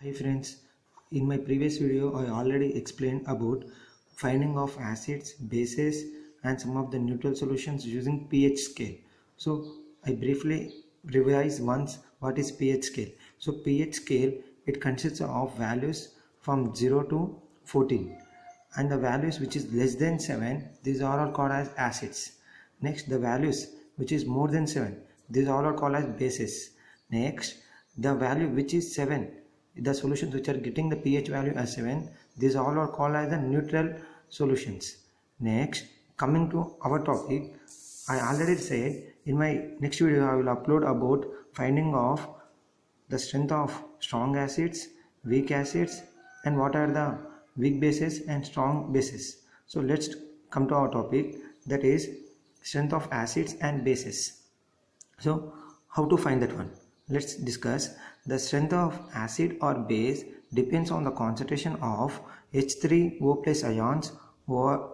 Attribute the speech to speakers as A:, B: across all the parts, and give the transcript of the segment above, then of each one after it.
A: Hi friends, in my previous video I already explained about finding of acids, bases and some of the neutral solutions using pH scale. So I briefly revise once what is pH scale. So pH scale, it consists of values from 0 to 14 and the values which is less than 7, these are all called as acids. Next, the values which is more than 7, these are all called as bases. Next, the value which is 7, the solutions which are getting the pH value as 7, these all are called as the neutral solutions. Next, coming to our topic, I already said in my next video I will upload about finding of the strength of strong acids, weak acids and what are the weak bases and strong bases. So let's come to our topic, that is strength of acids and bases. So how to find that one? Let's discuss. The strength of acid or base depends on the concentration of H3O plus ions or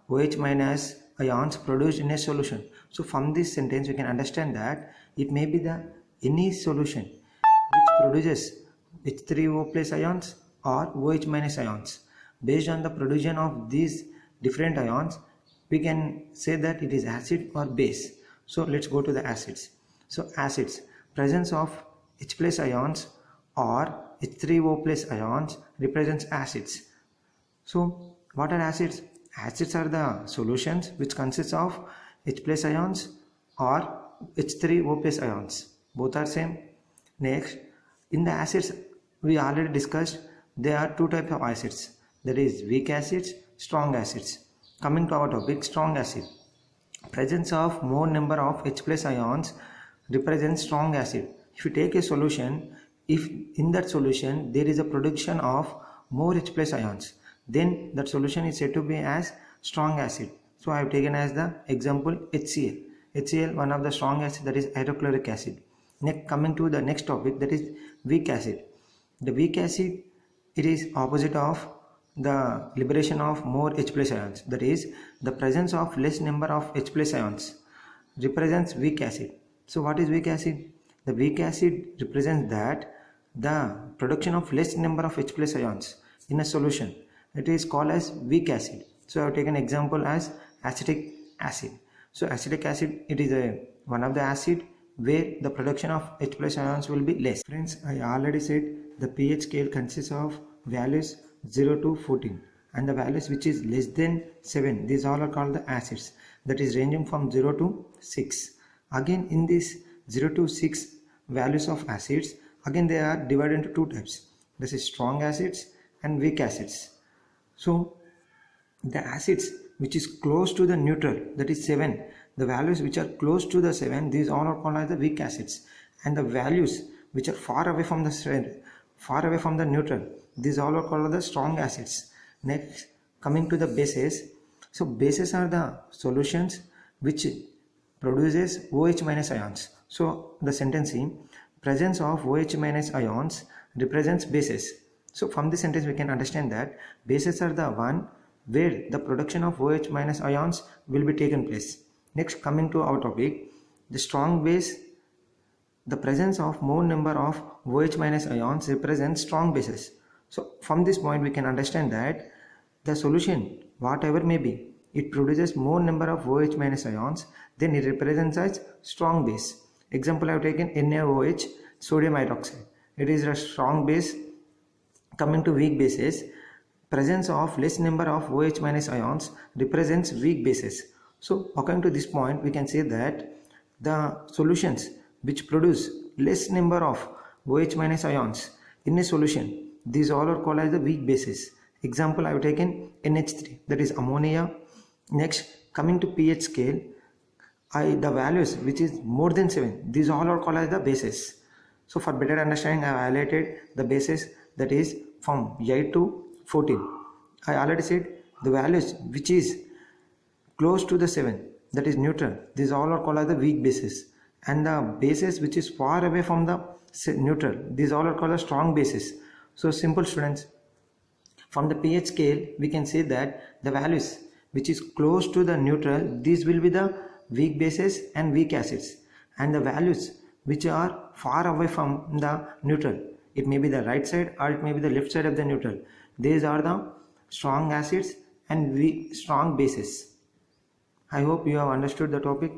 A: OH minus ions produced in a solution. So from this sentence we can understand that it may be the any solution which produces H3O plus ions or OH minus ions. Based on the production of these different ions, we can say that it is acid or base. So let's go to the acids. So acids, presence of H plus ions or H3O plus ions represents acids. So what are acids? Acids are the solutions which consists of H plus ions or H3O plus ions. Both are same. Next, in the acids we already discussed there are two types of acids, that is weak acids, strong acids. Coming to our topic, strong acid. Presence of more number of H plus ions represents strong acid. If you take a solution, if in that solution there is a production of more H plus ions, then that solution is said to be as strong acid. So I have taken as the example HCl. HCl, one of the strong acid, that is hydrochloric acid. Next, coming to the next topic, that is weak acid. The weak acid, it is opposite of the liberation of more H plus ions, that is the presence of less number of H plus ions represents weak acid. So what is weak acid? The weak acid represents that the production of less number of H plus ions in a solution, it is called as weak acid. So I have taken example as acetic acid. So acetic acid, it is one of the acid where the production of H plus ions will be less. Friends, I already said the pH scale consists of values 0 to 14 and the values which is less than 7, these all are called the acids, that is ranging from 0 to 6. Again in this 0 to 6 values of acids, again they are divided into two types, this is strong acids and weak acids. So the acids which is close to the neutral, that is 7, the values which are close to the 7, these all are called as the weak acids, and the values which are far away from the neutral, these all are called the strong acids. Next, coming to the bases. So bases are the solutions which produces OH minus ions. So the sentence in presence of OH minus ions represents bases. So from this sentence we can understand that bases are the one where the production of OH minus ions will be taken place. Next, coming to our topic, the strong base, the presence of more number of OH minus ions represents strong bases. So from this point we can understand that the solution, whatever may be, it produces more number of OH minus ions, then it represents as strong base. Example, I have taken NaOH, sodium hydroxide. It is a strong base. Coming to weak bases, presence of less number of OH minus ions represents weak bases. So according to this point we can say that the solutions which produce less number of OH minus ions in a solution, these all are called as the weak bases. Example, I have taken NH3, that is ammonia. Next, coming to pH scale, the values which is more than 7, these all are called as the bases. So for better understanding, I have highlighted the bases, that is from 8 to 14. I already said the values which is close to the 7, that is neutral, these all are called as the weak bases, and the bases which is far away from the neutral, these all are called as strong bases. So simple students, from the pH scale we can say that the values which is close to the neutral, these will be the weak bases and weak acids, and the values which are far away from the neutral, It may be the right side or it may be the left side of the neutral. These are the strong acids and strong bases. I hope you have understood the topic.